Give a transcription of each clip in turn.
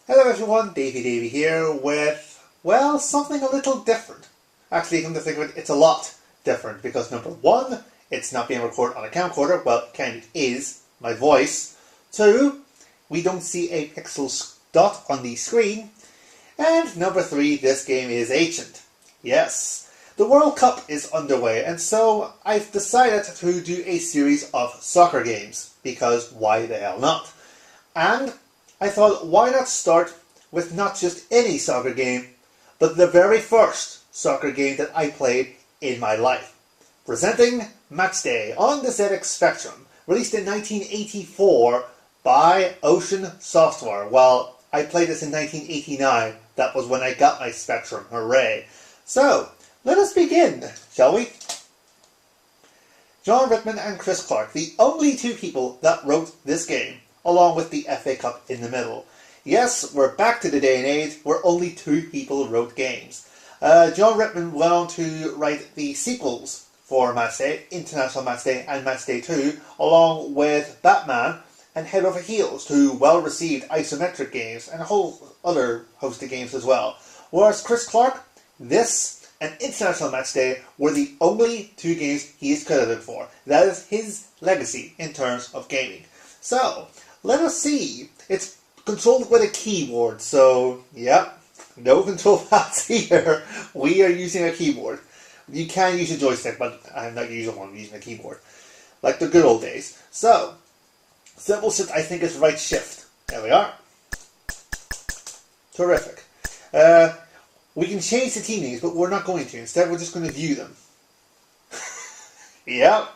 Hello everyone, Davey here with, well, something a little different. Actually, come to think of it, it's a lot different because number one, it's not being recorded on a camcorder, well, it kind of is, my voice. Two, we don't see a pixel dot on the screen. And number three, this game is ancient. Yes, the World Cup is underway, and so I've decided to do a series of soccer games, because why the hell not? And I thought, why not start with not just any soccer game, but the very first soccer game that I played in my life. Presenting Matchday on the ZX Spectrum, released in 1984 by Ocean Software. Well, I played this in 1989. That was when I got my Spectrum. Hooray! So, let us begin, shall we? John Rittman and Chris Clark, the only two people that wrote this game, along with the FA Cup in the middle. Yes, we're back to the day and age where only two people wrote games. John Rittman went on to write the sequels for Matchday, International Matchday and Matchday 2, along with Batman and Head Over Heels, two well-received isometric games and a whole other host of games as well. Whereas Chris Clark, this and International Matchday were the only two games he is credited for. That is his legacy in terms of gaming. So, let us see. It's controlled with a keyboard, so, yep, no control pads here. We are using a keyboard. You can use a joystick, but I'm not using one, I'm using a keyboard. Like the good old days. So, simple shift, I think, is right shift. There we are. Terrific. We can change the team names, but we're not going to. Instead, we're just going to view them. Yep.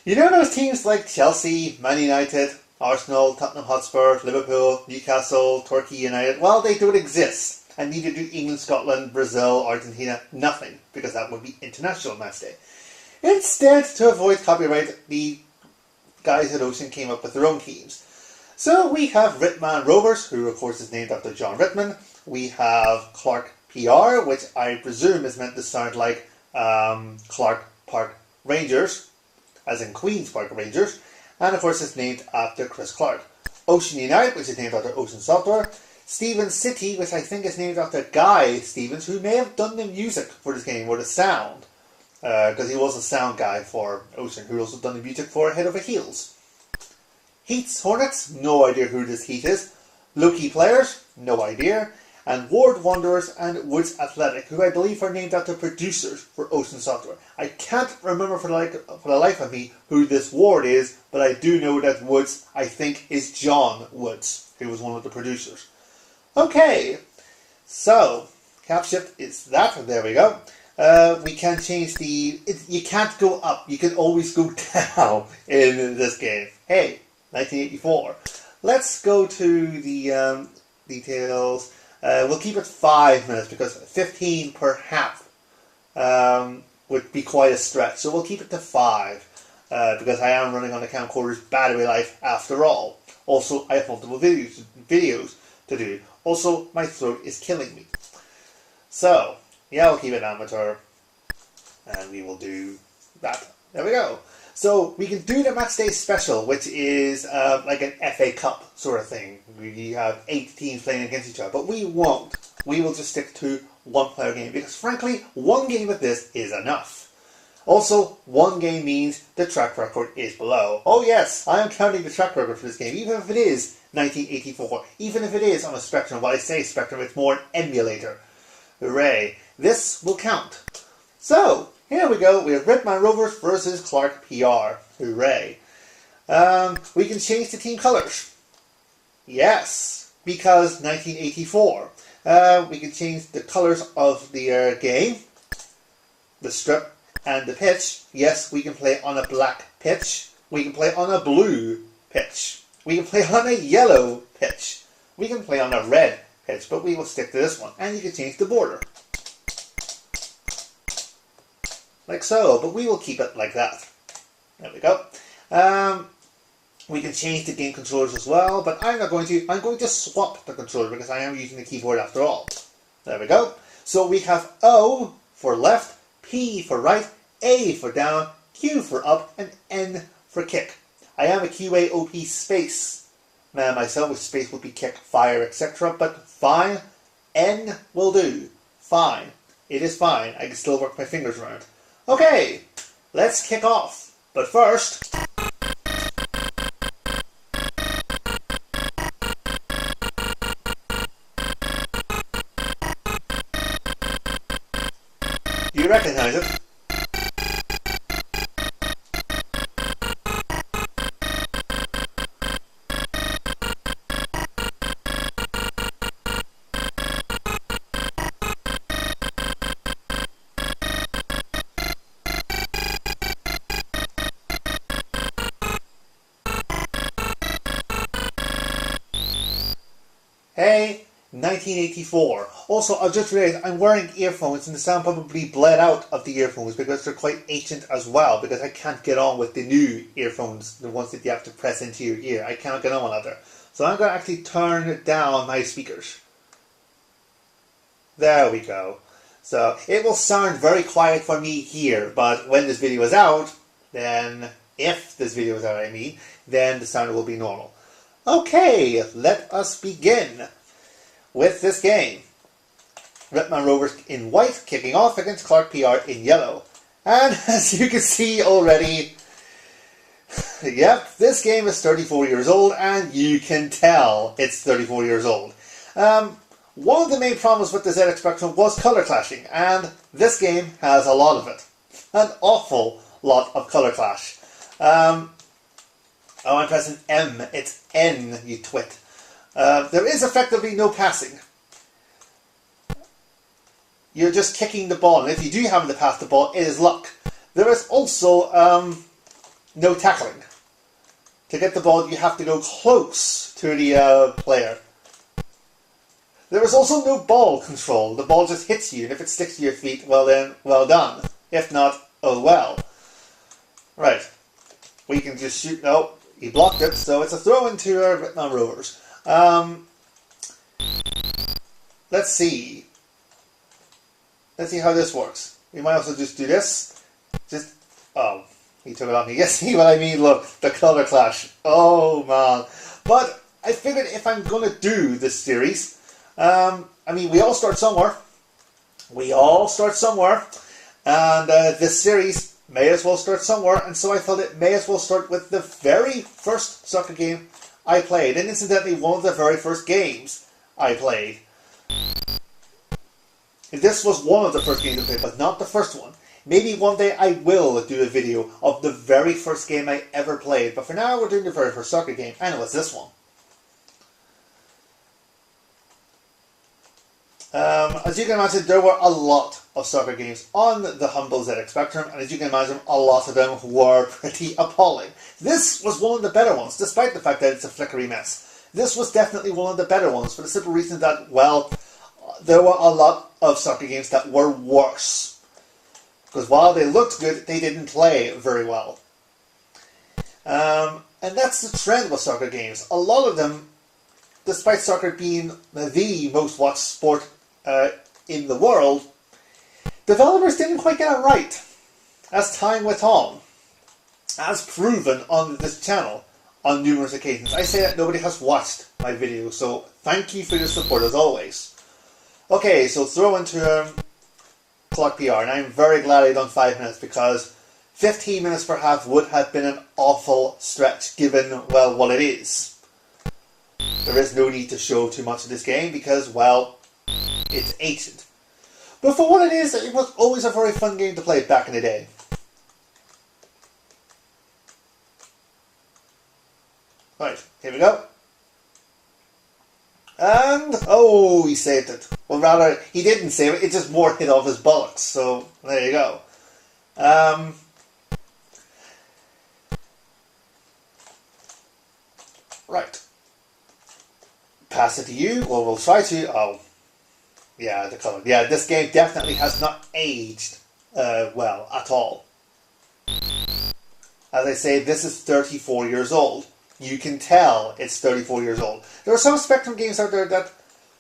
You know those teams like Chelsea, Man United, Arsenal, Tottenham Hotspur, Liverpool, Newcastle, Turkey United? Well, they don't exist. And neither do England, Scotland, Brazil, Argentina, nothing. Because that would be International Matchday. Instead, to avoid copyright, the guys at Ocean came up with their own teams. So we have Rittman Rovers, who of course is named after John Rittman. We have Clark PR, which I presume is meant to sound like Clark Park Rangers, as in Queen's Park Rangers, and of course it's named after Chris Clark. Ocean United, which is named after Ocean Software. Stevens City, which I think is named after Guy Stevens, who may have done the music for this game, or the sound, because he was a sound guy for Ocean, who also done the music for Head Over Heels. Heats Hornets, no idea who this Heat is. Low-key Players, no idea. And Ward Wanderers and Woods Athletic, who I believe are named after producers for Ocean Software. I can't remember for the life of me who this Ward is, but I do know that Woods, I think, is John Woods, who was one of the producers. Okay, so, cap shift is that, there we go. We can change you can't go up, you can always go down in this game. Hey, 1984. Let's go to the details. We'll keep it 5 minutes because 15 per half would be quite a stretch. So we'll keep it to 5 because I am running on a camcorder's battery life after all. Also, I have multiple videos to do. Also, my throat is killing me. So, yeah, we'll keep it amateur and we will do that. There we go. So we can do the Matchday Special, which is like an FA Cup sort of thing. We have 8 teams playing against each other, but we won't. We will just stick to one-player game, because frankly, one game of this is enough. Also, one game means the track record is below. Oh yes, I am counting the track record for this game, even if it is 1984, even if it is on a Spectrum. Well, I say Spectrum, it's more an emulator. Hooray. This will count. So, here we go, we have Rittman Rovers versus Clark PR. Hooray. We can change the team colours. Yes, because 1984. We can change the colours of the game, the strip, and the pitch. Yes, we can play on a black pitch. We can play on a blue pitch. We can play on a yellow pitch. We can play on a red pitch, but we will stick to this one. And you can change the border. Like so, but we will keep it like that. There we go. We can change the game controllers as well, but I'm not going to. I'm going to swap the controller because I am using the keyboard after all. There we go. So we have O for left, P for right, A for down, Q for up, and N for kick. I am a QAOP space myself, with space would be kick, fire, etc. But fine, N will do. Fine. It is fine. I can still work my fingers around. Okay, let's kick off. But first, do you recognize it? Hey, 1984. Also, I've just realised I'm wearing earphones and the sound probably bled out of the earphones because they're quite ancient as well, because I can't get on with the new earphones, the ones that you have to press into your ear. I can't get on with that. So I'm going to actually turn down my speakers. There we go. So it will sound very quiet for me here, but when this video is out, then, if this video is out I mean, then the sound will be normal. Okay, let us begin with this game. Ripman Rovers in white, kicking off against Clark PR in yellow. And as you can see already, yep, this game is 34 years old, and you can tell it's 34 years old. One of the main problems with the ZX Spectrum was color clashing, and this game has a lot of it. An awful lot of color clash. Oh, I'm pressing M. It's N, you twit. There is effectively no passing. You're just kicking the ball, and if you do happen to pass the ball, it is luck. There is also no tackling. To get the ball, you have to go close to the player. There is also no ball control. The ball just hits you, and if it sticks to your feet, well then, well done. If not, oh well. Right. We can just shoot. No. He blocked it, so it's a throw into Ripman Rovers. Let's see. Let's see how this works. We might also just do this. Just, oh, he took it off. You can see what I mean? Look, the color clash. Oh, man. But I figured if I'm going to do this series, I mean, we all start somewhere. We all start somewhere. And this series may as well start somewhere, and so I felt it may as well start with the very first soccer game I played, and incidentally one of the very first games I played. This was one of the first games I played, but not the first one. Maybe one day I will do a video of the very first game I ever played, but for now we're doing the very first soccer game, and it was this one. As you can imagine, there were a lot of soccer games on the humble ZX Spectrum, and as you can imagine, a lot of them were pretty appalling. This was one of the better ones, despite the fact that it's a flickery mess. This was definitely one of the better ones, for the simple reason that, well, there were a lot of soccer games that were worse. Because while they looked good, they didn't play very well. And that's the trend with soccer games. A lot of them, despite soccer being the most watched sport in the world, developers didn't quite get it right as time went on, as proven on this channel on numerous occasions. I say that nobody has watched my video, so thank you for your support as always. Okay, so throw into Clock PR, and I'm very glad I've done 5 minutes, because 15 minutes per half would have been an awful stretch given, well, what it is. There is no need to show too much of this game because, well, it's ancient. But for what it is, it was always a very fun game to play back in the day. Right, here we go. And, oh, he saved it. Well, rather, he didn't save it, it just more hit off his bollocks. So, there you go. Right. Pass it to you, or we'll try to. Oh, yeah, the colour. Yeah, this game definitely has not aged well at all. As I say, this is 34 years old. You can tell it's 34 years old. There are some Spectrum games out there that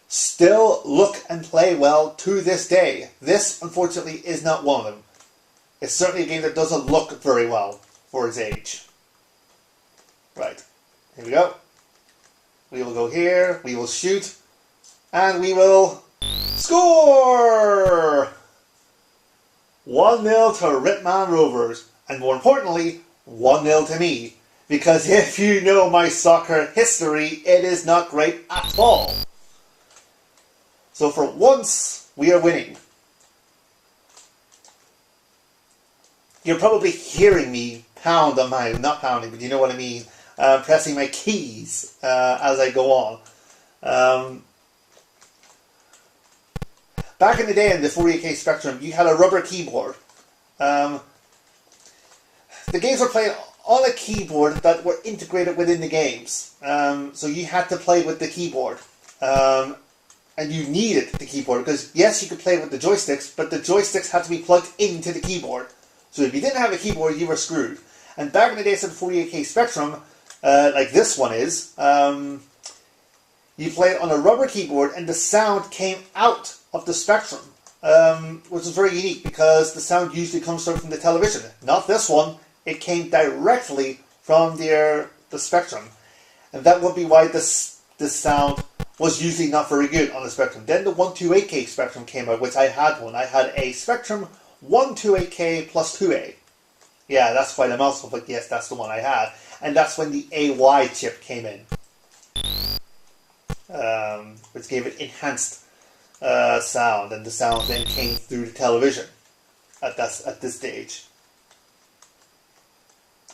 still look and play well to this day. This, unfortunately, is not one of them. It's certainly a game that doesn't look very well for its age. Right, here we go. We will go here, we will shoot, and we will score! 1-0 to Ritman Rovers, and more importantly, 1-0 to me. Because if you know my soccer history, it is not great at all. So for once, we are winning. You're probably hearing me pound on my, not pounding, but you know what I mean, pressing my keys as I go on. Back in the day in the 48K Spectrum, you had a rubber keyboard. The games were played on a keyboard that were integrated within the games. So you had to play with the keyboard. And you needed the keyboard because, yes, you could play with the joysticks, but the joysticks had to be plugged into the keyboard. So if you didn't have a keyboard, you were screwed. And back in the days of the 48K Spectrum, like this one is, you played on a rubber keyboard and the sound came out of the Spectrum, which is very unique because the sound usually comes from the television. Not this one. It came directly from the Spectrum. And that would be why this sound was usually not very good on the Spectrum. Then the 128K Spectrum came out, which I had one. I had a Spectrum 128K plus 2A. Yeah, that's quite a mouthful, but yes, that's the one I had. And that's when the AY chip came in, which gave it enhanced sound, and the sound then came through the television at this stage.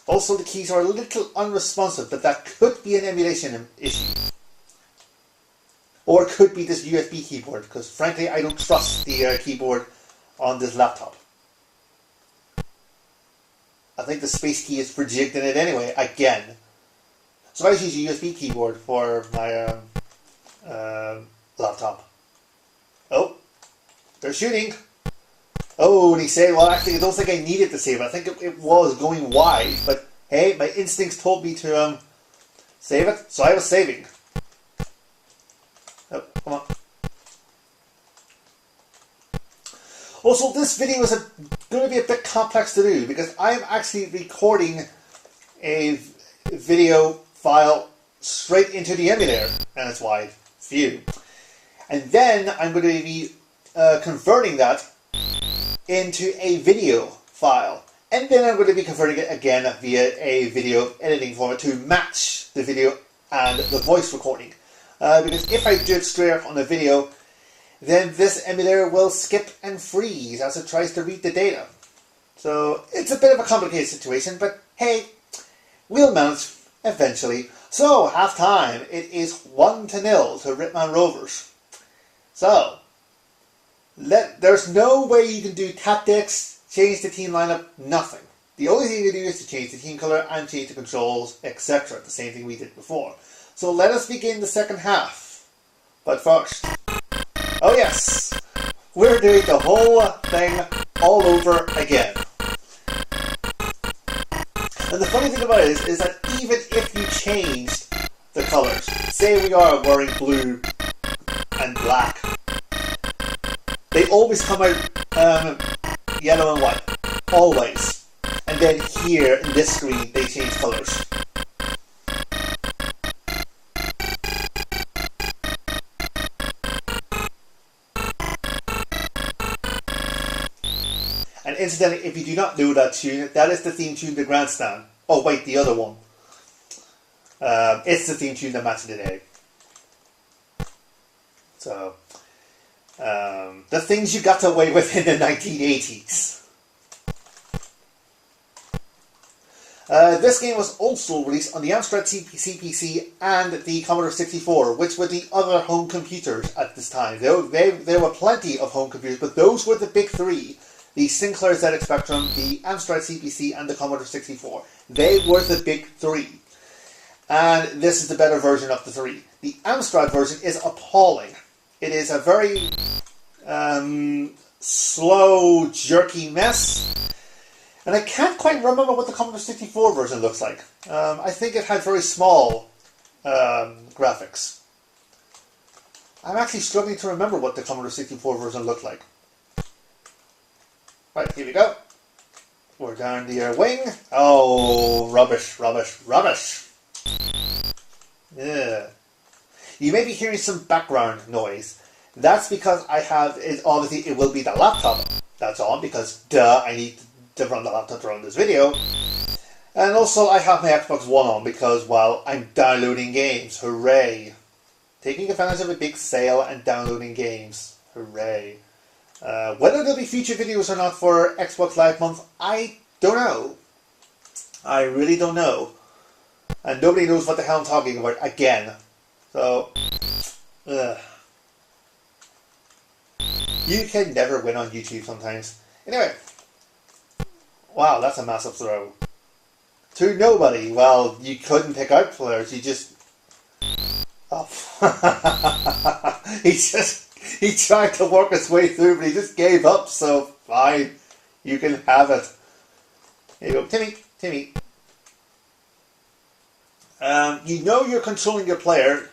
Also, the keys are a little unresponsive, but that could be an emulation issue. Or it could be this USB keyboard, because frankly I don't trust the keyboard on this laptop. I think the space key is projected in it anyway, again. So I just use a USB keyboard for my laptop. Oh, they're shooting. Oh, and he said, well, actually, I don't think I needed to save it. I think it was going wide, but hey, my instincts told me to save it, so I was saving. Oh, come on. Also, this video is going to be a bit complex to do because I'm actually recording a video file straight into the emulator, and it's wide view. And then I'm going to be converting that into a video file. And then I'm going to be converting it again via a video editing format to match the video and the voice recording. Because if I do it straight up on a video, then this emulator will skip and freeze as it tries to read the data. So it's a bit of a complicated situation, but hey, we'll manage eventually. So, half time, it is 1-0 to Ritman Rovers. So, there's no way you can do tactics, change the team lineup, nothing. The only thing you can do is to change the team color and change the controls, etc. The same thing we did before. So let us begin the second half. But first, oh yes, we're doing the whole thing all over again. And the funny thing about it is that even if you changed the colors, say we are wearing blue and black, they always come out yellow and white, always. And then here in this screen, they change colors. And incidentally, if you do not know that tune, that is the theme tune to Grandstand. Oh wait, the other one. It's the theme tune to Match of the Day. So, the things you got away with in the 1980s. This game was also released on the Amstrad CPC and the Commodore 64, which were the other home computers at this time. There were plenty of home computers, but those were the big three. The Sinclair ZX Spectrum, the Amstrad CPC, and the Commodore 64. They were the big three. And this is the better version of the three. The Amstrad version is appalling. It is a very slow, jerky mess. And I can't quite remember what the Commodore 64 version looks like. I think it had very small graphics. I'm actually struggling to remember what the Commodore 64 version looked like. Right, here we go. We're down the wing. Oh, rubbish, rubbish, rubbish. Yeah. You may be hearing some background noise. That's because I have, obviously it will be the laptop that's on, because duh, I need to run the laptop to run this video. And also I have my Xbox One on because, well, I'm downloading games. Hooray. Taking advantage of a big sale and downloading games. Hooray. Whether there'll be future videos or not for Xbox Live Month, I don't know. I really don't know. And nobody knows what the hell I'm talking about again. So, you can never win on YouTube sometimes. Anyway. Wow, that's a massive throw. To nobody. Well, you couldn't pick out players. You just... Oh. He tried to work his way through, but he just gave up, so fine. You can have it. Here you go. Timmy. You know you're controlling your player,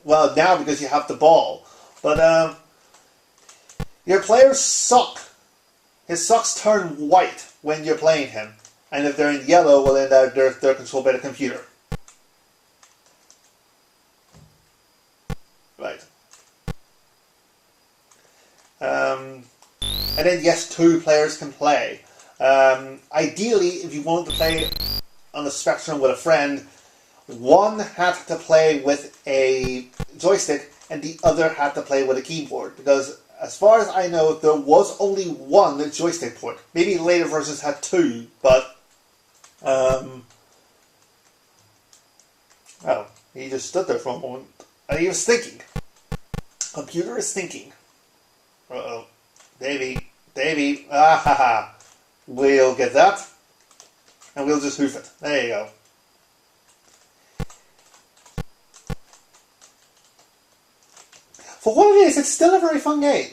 well, now because you have the ball. But your player's sock, his socks turn white when you're playing him. And if they're in yellow, well then they're controlled by the computer. Right. And then yes, 2 players can play. Ideally, if you wanted to play on the Spectrum with a friend, one had to play with a joystick and the other had to play with a keyboard. Because as far as I know, there was only one joystick port. Maybe later versions had 2, but... oh, he just stood there for a moment. And he was thinking. Computer is thinking. Uh-oh. Davey. Ah ha ha. We'll get that. And we'll just hoof it. There you go. For what it is, it's still a very fun game.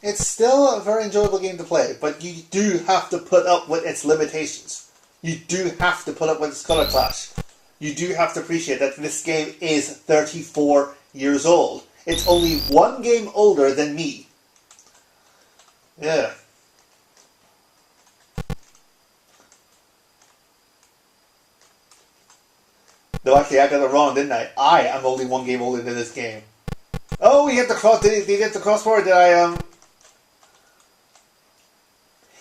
It's still a very enjoyable game to play. But you do have to put up with its limitations. You do have to put up with its color clash. You do have to appreciate that this game is 34 years old. It's only one game older than me. Yeah. No, actually, I got it wrong, didn't I? I am only one game older than this game. Oh, he hit the cross. Did he hit the crossbar? Did I,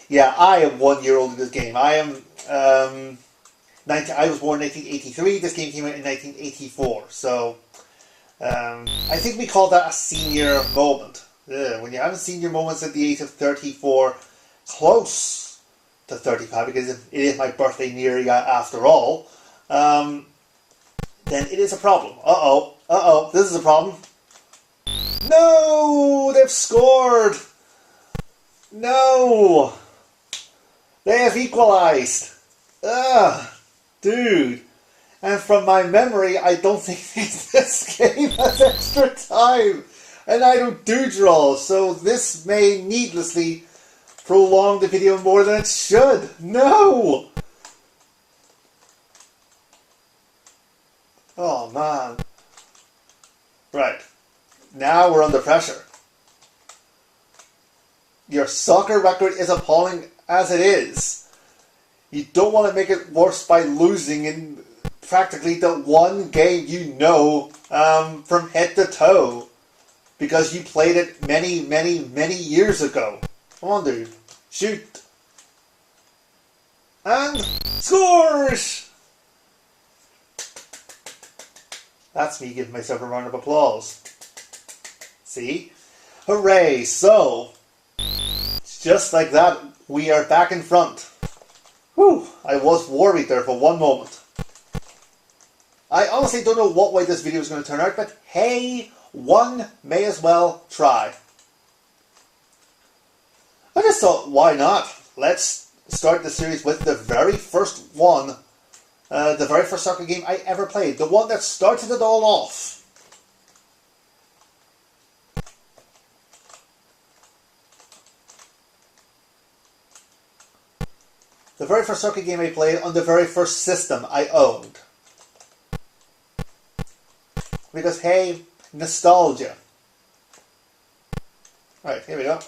Yeah, I am 1 year older than this game. I am, I was born in 1983. This game came out in 1984. So, I think we call that a senior moment. When you have a senior moments at the age of 34, close to 35, because it is my birthday near after all, then it is a problem. Uh-oh, this is a problem. No, they've scored. No, they have equalized. Dude. And from my memory, I don't think this game has extra time. And I don't do draws, so this may needlessly prolong the video more than it should. No! Oh, man. Right. Now we're under pressure. Your soccer record is appalling as it is. You don't want to make it worse by losing in practically the one game you know from head to toe. Because you played it many, many, many years ago. Come on, dude. Shoot. And scores! That's me giving myself a round of applause. See? Hooray! So, just like that, we are back in front. Whew! I was worried there for one moment. I honestly don't know what way this video is going to turn out, but hey, one may as well try. I just thought, why not? Let's start the series with the very first one, the very first soccer game I ever played, the one that started it all off. The very first soccer game I played on the very first system I owned. Because, hey, nostalgia. Right, here we go.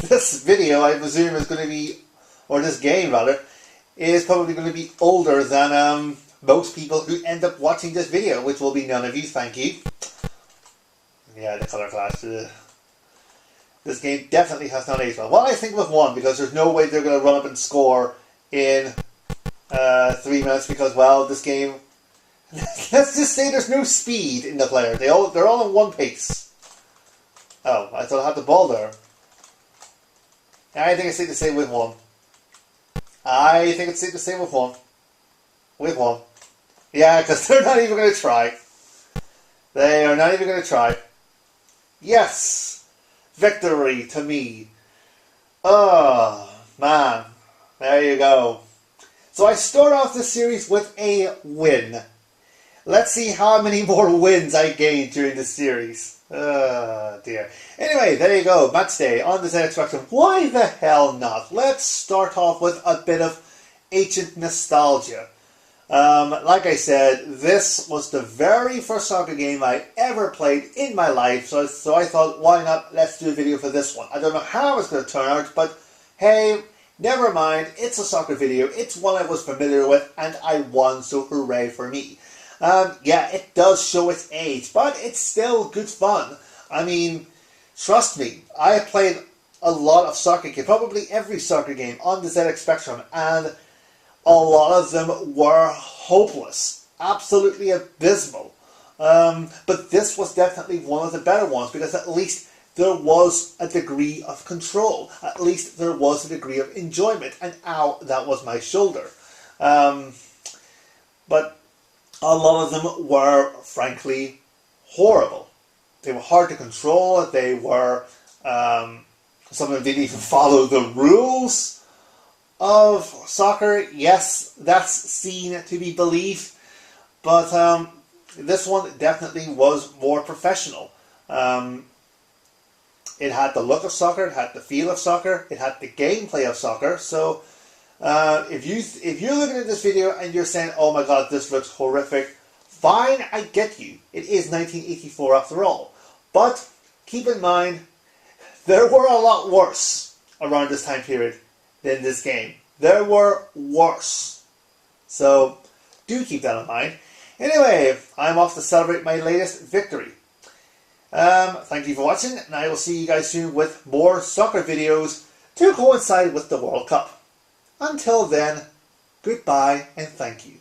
This video, I presume, is going to be or this game rather, is probably going to be older than most people who end up watching this video, which will be none of you, thank you. Yeah, the colour clash. This game definitely has not aged well. Well, I think with one, because there's no way they're going to run up and score in 3 minutes, because, well, this game, let's just say there's no speed in the player. They're all in one pace. Oh, I thought I had the ball there. I think it's safe to say with one. I think it's safe to say with one. With one. Yeah, because they're not even going to try. They are not even going to try. Yes! Victory to me. Oh, man. There you go. So I start off this series with a win. Let's see how many more wins I gain during this series. Oh, dear. Anyway, there you go. Match day on the ZX Spectrum. Why the hell not? Let's start off with a bit of ancient nostalgia. Like I said, this was the very first soccer game I ever played in my life, so I thought, why not, let's do a video for this one. I don't know how it's going to turn out, but hey, never mind, it's a soccer video, it's one I was familiar with, and I won, so hooray for me. Yeah, it does show its age, but it's still good fun. I mean, trust me, I have played a lot of soccer games, probably every soccer game on the ZX Spectrum, and a lot of them were hopeless, absolutely abysmal. But this was definitely one of the better ones, because at least there was a degree of control. At least there was a degree of enjoyment. And ow, that was my shoulder. But a lot of them were, frankly, horrible. They were hard to control. They were, some of them didn't even follow the rules of soccer. Yes, that's seen to be believed, but this one definitely was more professional. It had the look of soccer, it had the feel of soccer, it had the gameplay of soccer. So if you're looking at this video and you're saying, oh my god, this looks horrific, fine, I get you. It is 1984 after all. But keep in mind, there were a lot worse around this time period than this game. There were worse. So, do keep that in mind. Anyway, I'm off to celebrate my latest victory. Thank you for watching, and I will see you guys soon with more soccer videos to coincide with the World Cup. Until then, goodbye and thank you.